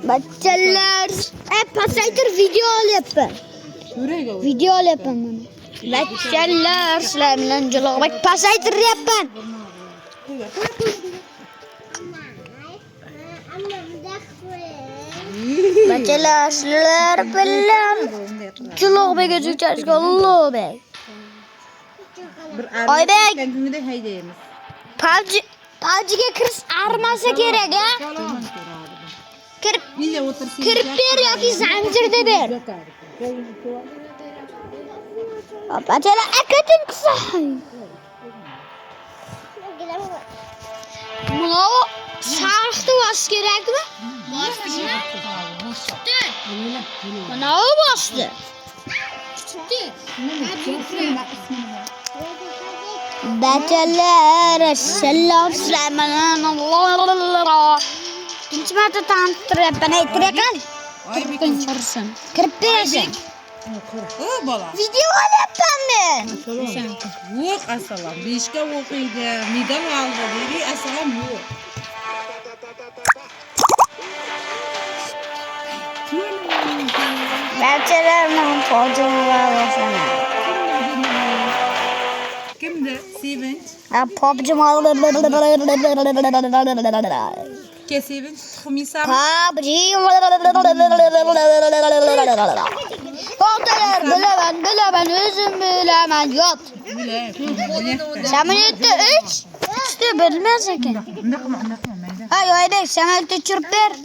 Bacılar. Pasaytır video alıp. Video alıp bana. Bacılar. Selamlar. Bak pasaytır yapın. Bacılar. Sizler bilen. Çoluk bey gözükecek. Allah bey. Ay bey. Kendimi de haydayımız. PUBG'ye kırıs armasa gerek ya. Kırıp bir yok ki zincirde bir. Bacılar akıtın kısa. Buna o sarıktı bas gerek mi? Bastı mı? Buna o bastı. Bacılar selam selamlar. Kimse bana tanıtır bana itirekan. Kırpın çarısın. Kırpın. O bala. Video alıp ben. Yok asalam. Beşke okuydu. Midem aldı. Dedi asalam yok. Bacılarımın pocumu var sana. Kimdi? Sevinç. PUBG mal. Ke Sevinç. Komisar. PUBG. Bilemem özüm bilemem yok. Bile. Sen beni etti 3. 3'te bilmezsin ki. Nakma. Hayır hayır sen etti çırpır.